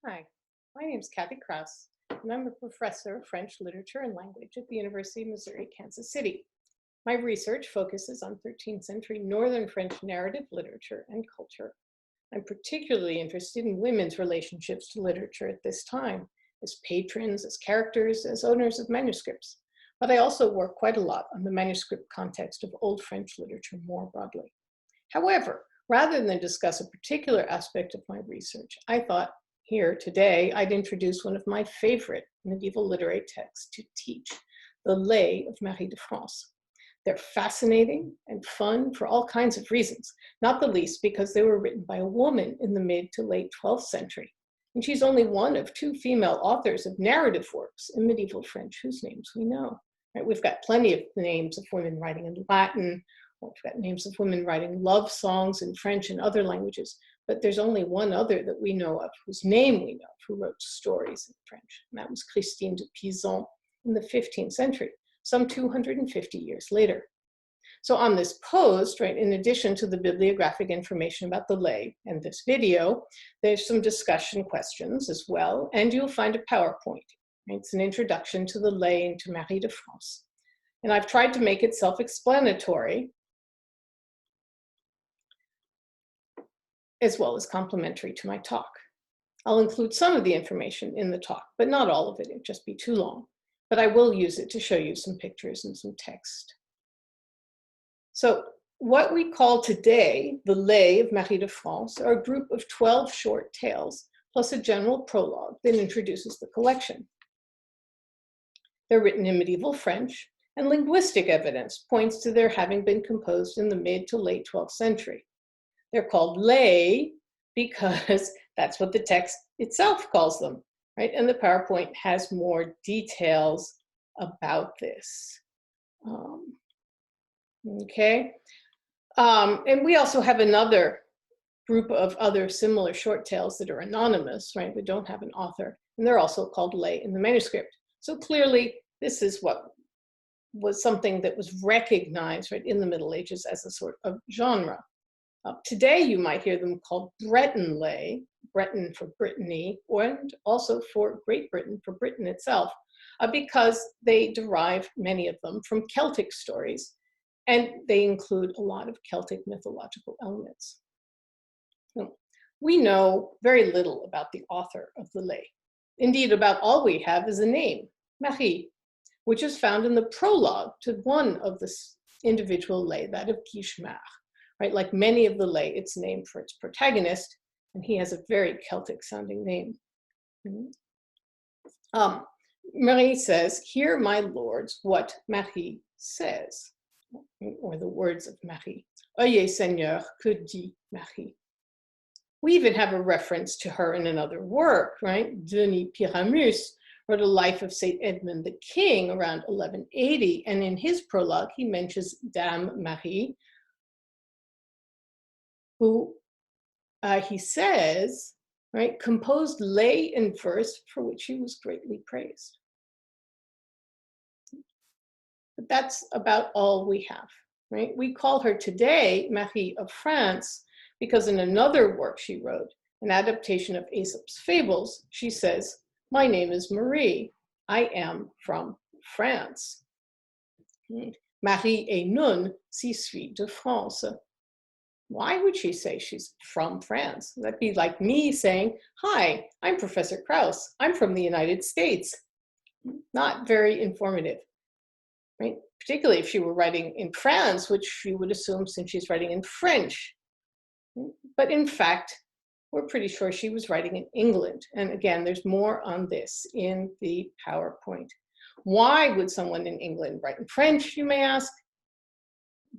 Hi, my name is Krause, and I'm a professor of French literature and language at the University of Missouri, Kansas City. My research focuses on 13th century Northern French narrative literature and culture. I'm particularly interested in women's relationships to literature at this time, as patrons, as characters, as owners of manuscripts. But I also work quite a lot on the manuscript context of Old French literature more broadly. However, rather than discuss a particular aspect of my research, I thought here today I'd introduce one of my favorite medieval literary texts to teach, the Lay of MdeFranceKrause. They're fascinating and fun for all kinds of reasons, not the least because they were written by a woman in the mid to late 12th century. And she's only one of two female authors of narrative works in medieval French whose names we know. Right? We've got plenty of names of women writing in Latin. We've got names of women writing love songs in French and other languages, but there's only one other that we know of, whose name we know of, who wrote stories in French, and that was Christine de Pizan in the 15th century, some 250 years later. So on this post, right, in addition to the bibliographic information about the lay and this video, there's some discussion questions as well, and you'll find a PowerPoint. It's an introduction to the lay and to MdeFrance. And I've tried to make it self-explanatory as well as complementary to my talk. I'll include some of the information in the talk, but not all of it, it'd just be too long. But I will use it to show you some pictures and some text. So what we call today the Lay of MdeFrance are a group of 12 short tales, plus a general prologue that introduces the collection. They're written in medieval French, and linguistic evidence points to their having been composed in the mid to late 12th century. They're called lay because that's what the text itself calls them, right? And the PowerPoint has more details about this. And we also have another group of other similar short tales that are anonymous, right? We don't have an author, and they're also called lay in the manuscript. So clearly, this is what was something that was recognized, right, in the Middle Ages as a sort of genre. Today, you might hear them called Breton lay, Breton for Brittany, and also for Great Britain, for Britain itself, because they derive, many of them, from Celtic stories, and they include a lot of Celtic mythological elements. We know very little about the author of the lay. Indeed, about all we have is a name, Marie, which is found in the prologue to one of this individual lay, that of Guichemar. Right, like many of the lay, it's named for its protagonist, and he has a very Celtic sounding name. Marie says, "Hear, my lords, what Marie says," or the words of Marie. Oyez, Seigneur, que dit Marie? We even have a reference to her in another work, right? Denis Pyramus wrote a life of Saint Edmund the King around 1180, and in his prologue, he mentions Dame Marie, who he says, right, composed lay in verse for which he was greatly praised. But that's about all we have, right? We call her today Marie of France because in another work she wrote, an adaptation of Aesop's fables, she says, "My name is Marie. I am from France. Marie est non, si suis de France." Why would she say she's from France? That'd be like me saying, "Hi, I'm Professor Krause. I'm from the United States." Not very informative, right? Particularly if she were writing in France, which you would assume since she's writing in French. But in fact, we're pretty sure she was writing in England. And again, there's more on this in the PowerPoint. Why would someone in England write in French, you may ask?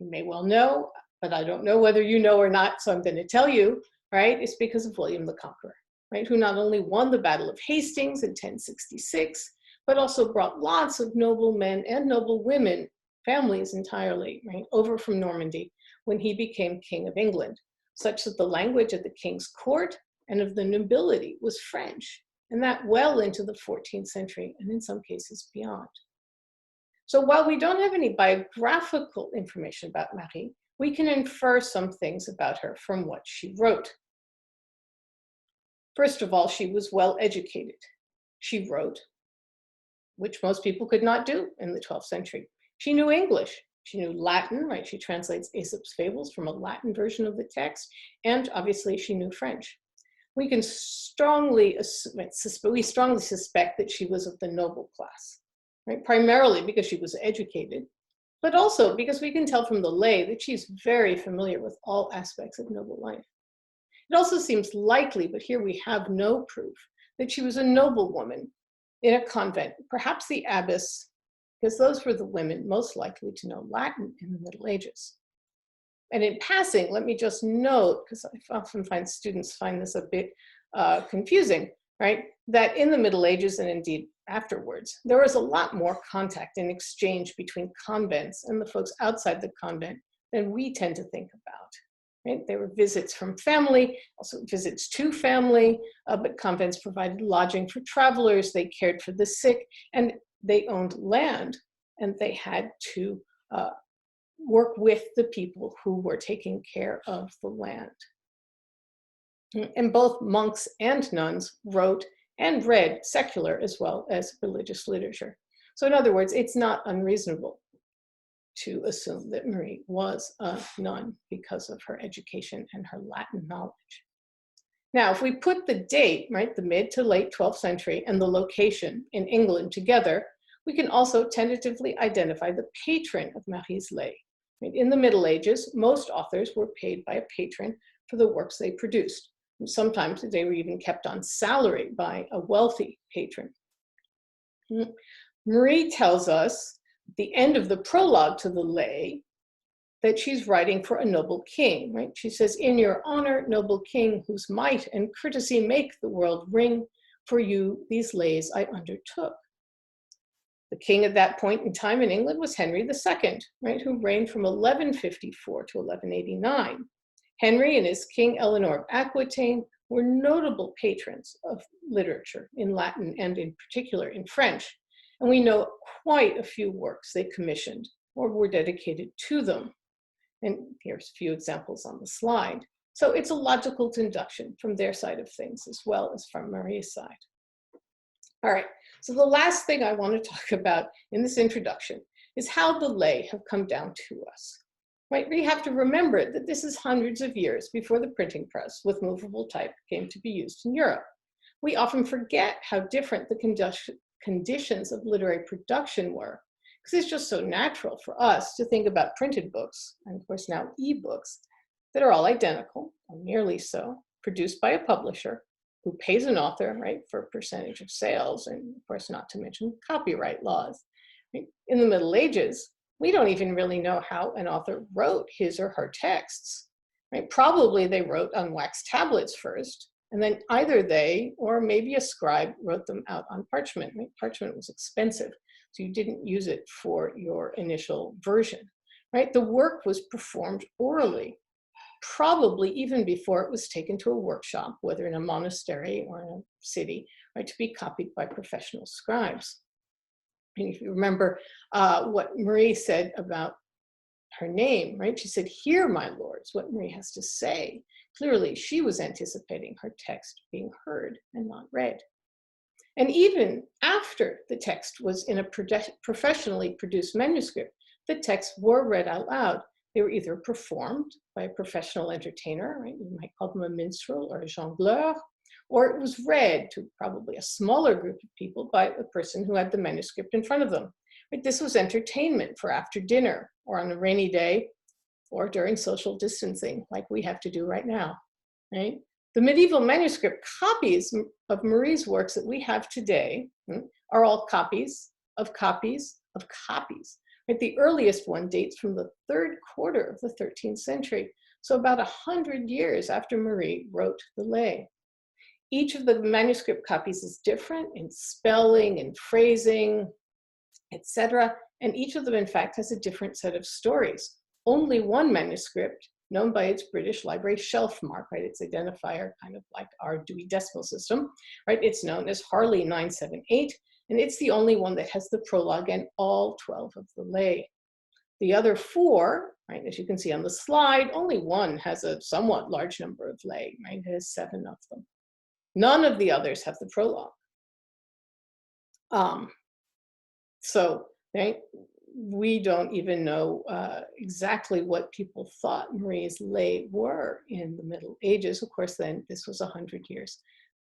You may well know, but I don't know whether you know or not, so I'm going to tell you, right? It's because of William the Conqueror, right? Who not only won the Battle of Hastings in 1066, but also brought lots of noble men and noble women, families entirely, right, over from Normandy when he became King of England, such that the language of the king's court and of the nobility was French, and that well into the 14th century, and in some cases beyond. So while we don't have any biographical information about Marie, we can infer some things about her from what she wrote. First of all, she was well educated. She wrote, which most people could not do in the 12th century. She knew English. She knew Latin, right? She translates Aesop's fables from a Latin version of the text. And obviously she knew French. We can strongly suspect that she was of the noble class, right? Primarily because she was educated, but also because we can tell from the lay that she's very familiar with all aspects of noble life. It also seems likely, but here we have no proof, that she was a noblewoman in a convent, perhaps the abbess, because those were the women most likely to know Latin in the Middle Ages. And in passing, let me just note, because I often find students find this a bit confusing, right? That in the Middle Ages, and indeed afterwards, there was a lot more contact and exchange between convents and the folks outside the convent than we tend to think about. Right? There were visits from family, also visits to family, but convents provided lodging for travelers, they cared for the sick, and they owned land, and they had to work with the people who were taking care of the land. And both monks and nuns wrote and read secular as well as religious literature. So in other words, it's not unreasonable to assume that Marie was a nun because of her education and her Latin knowledge. Now, if we put the date, right, the mid to late 12th century and the location in England together, we can also tentatively identify the patron of Marie's lay. In the Middle Ages, most authors were paid by a patron for the works they produced. And sometimes they were even kept on salary by a wealthy patron. Marie tells us at the end of the prologue to the lay that she's writing for a noble king, right? She says, "In your honor, noble king, whose might and courtesy make the world ring, for you these lays I undertook." The king at that point in time in England was Henry II, right, who reigned from 1154 to 1189. Henry and his king Eleanor of Aquitaine were notable patrons of literature in Latin and in particular in French. And we know quite a few works they commissioned or were dedicated to them. And here's a few examples on the slide. So it's a logical deduction from their side of things as well as from Marie's side. All right, so the last thing I want to talk about in this introduction is how the lay have come down to us. Right, we have to remember that this is hundreds of years before the printing press with movable type came to be used in Europe. We often forget how different the conditions of literary production were, because it's just so natural for us to think about printed books, and of course now ebooks, that are all identical, or nearly so, produced by a publisher who pays an author, right, for a percentage of sales, and of course not to mention copyright laws. In the Middle Ages, we don't even really know how an author wrote his or her texts. Right? Probably they wrote on wax tablets first, and then either they or maybe a scribe wrote them out on parchment. Right? Parchment was expensive, so you didn't use it for your initial version. Right? The work was performed orally, probably even before it was taken to a workshop, whether in a monastery or in a city, right, to be copied by professional scribes. And if you remember what Marie said about her name, right? She said, "Hear, my lords," what Marie has to say. Clearly, she was anticipating her text being heard and not read. And even after the text was in a professionally produced manuscript, the texts were read out loud. They were either performed by a professional entertainer, right? You might call them a minstrel or a jongleur, or it was read to probably a smaller group of people by a person who had the manuscript in front of them. Right? This was entertainment for after dinner or on a rainy day or during social distancing like we have to do right now. Right? The medieval manuscript copies of Marie's works that we have today are all copies of copies of copies. Right? The earliest one dates from the 3rd quarter of the 13th century, so about 100 years after Marie wrote the lay. Each of the manuscript copies is different in spelling and phrasing, etc. And each of them, in fact, has a different set of stories. Only one manuscript, known by its British Library shelf mark, right, its identifier, kind of like our Dewey Decimal System, right? It's known as Harley 978, and it's the only one that has the prologue and all 12 of the lay. The other 4, right, as you can see on the slide, only one has a somewhat large number of lay, right? It has 7 of them. None of the others have the prologue. So right, we don't even know exactly what people thought Marie's lay were in the Middle Ages. Of course, then this was 100 years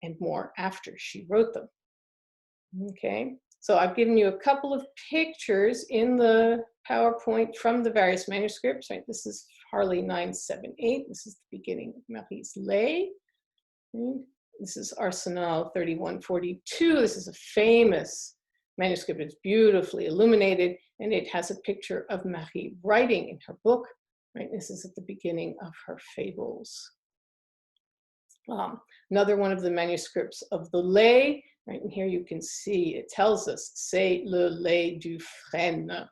and more after she wrote them. Okay, so I've given you a couple of pictures in the PowerPoint from the various manuscripts. Right, this is Harley 978. This is the beginning of Marie's lay. This is Arsenal 3142. This is a famous manuscript. It's beautifully illuminated, and it has a picture of Marie writing in her book. Right, this is at the beginning of her fables. Another one of the manuscripts of the lay. Right, and here you can see it tells us, c'est le lait du frêne.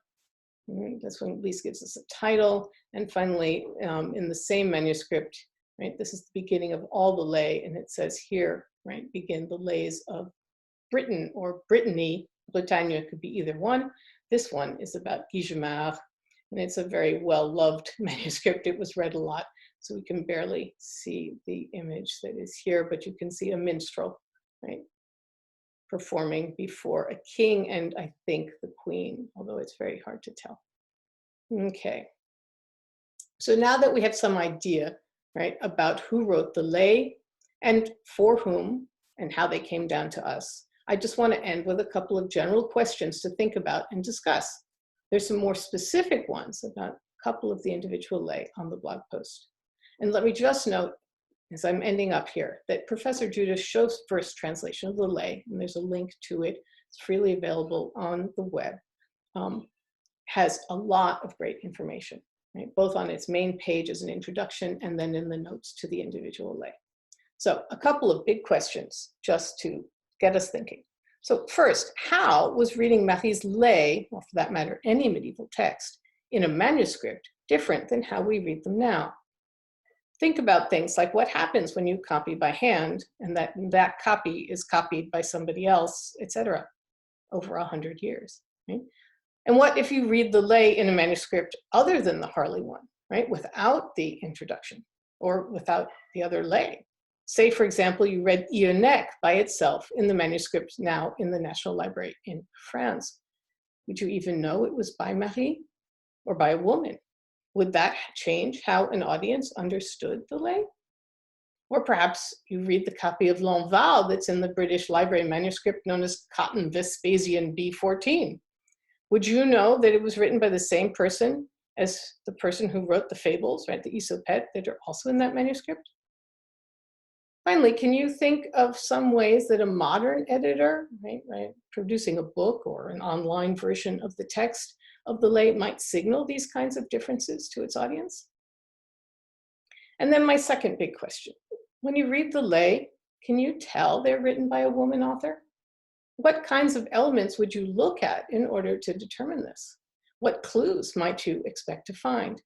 That's when at least gives us a title. And finally, in the same manuscript, right, this is the beginning of all the lay, and it says here, right, begin the lays of Britain or Brittany. Bretagne could be either one. This one is about Guigemard, and it's a very well-loved manuscript. It was read a lot, so we can barely see the image that is here, but you can see a minstrel, right, performing before a king and I think the queen, although it's very hard to tell. Okay, so now that we have some idea, right, about who wrote the lay and for whom and how they came down to us, I just want to end with a couple of general questions to think about and discuss. There's some more specific ones about a couple of the individual lay on the blog post. And let me just note, as I'm ending up here, that Professor Judith Schoaf's first translation of the lay, and there's a link to it, it's freely available on the web, has a lot of great information, right? Both on its main page as an introduction and then in the notes to the individual lay. So a couple of big questions just to get us thinking. So first, how was reading Marie's lay, or for that matter, any medieval text, in a manuscript different than how we read them now? Think about things like what happens when you copy by hand and that copy is copied by somebody else, etc., over 100 years, right? And what if you read the lay in a manuscript other than the Harley one, right, without the introduction or without the other lay? Say, for example, you read Ionek by itself in the manuscript now in the National Library in France. Would you even know it was by Marie or by a woman? Would that change how an audience understood the lay? Or perhaps you read the copy of L'Enval that's in the British Library manuscript known as Cotton Vespasian B14. Would you know that it was written by the same person as the person who wrote the fables, right, the Aesopette, that are also in that manuscript? Finally, can you think of some ways that a modern editor, right, producing a book or an online version of the text of the lay might signal these kinds of differences to its audience? And then my second big question, when you read the lay, can you tell they're written by a woman author? What kinds of elements would you look at in order to determine this? What clues might you expect to find?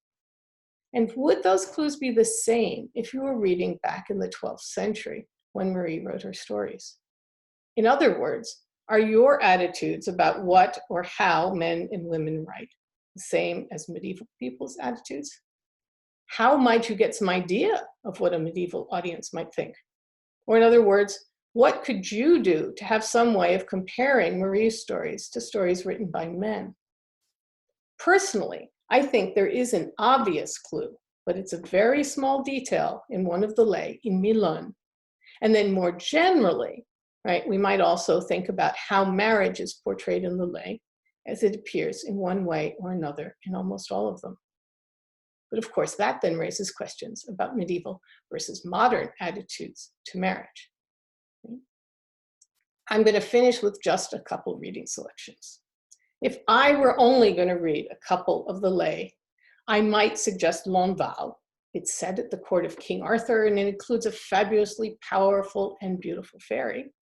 And would those clues be the same if you were reading back in the 12th century when Marie wrote her stories? In other words, are your attitudes about what or how men and women write the same as medieval people's attitudes? How might you get some idea of what a medieval audience might think? Or in other words, what could you do to have some way of comparing Marie's stories to stories written by men? Personally, I think there is an obvious clue, but it's a very small detail in one of the lay, in Milan. And then more generally, right, we might also think about how marriage is portrayed in the lay as it appears in one way or another in almost all of them. But of course, that then raises questions about medieval versus modern attitudes to marriage. I'm going to finish with just a couple reading selections. If I were only going to read a couple of the lay, I might suggest L'Enval. It's set at the court of King Arthur, and it includes a fabulously powerful and beautiful fairy.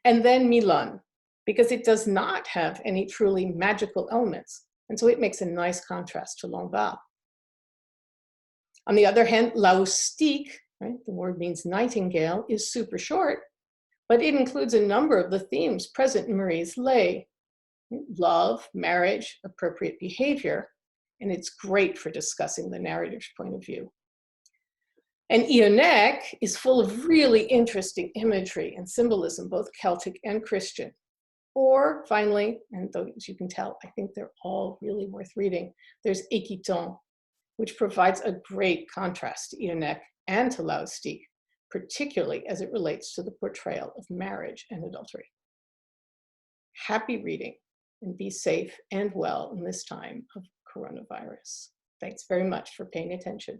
And then Milan, because it does not have any truly magical elements, and so it makes a nice contrast to L'Enval. On the other hand, Laustique, right, the word means nightingale, is super short, but it includes a number of the themes present in Marie's lay: love, marriage, appropriate behavior, and it's great for discussing the narrator's point of view. And Ionek is full of really interesting imagery and symbolism, both Celtic and Christian. Or finally, and though as you can tell, I think they're all really worth reading, there's Équiton, which provides a great contrast to Ionek and to Laustic, particularly as it relates to the portrayal of marriage and adultery. Happy reading, and be safe and well in this time of coronavirus. Thanks very much for paying attention.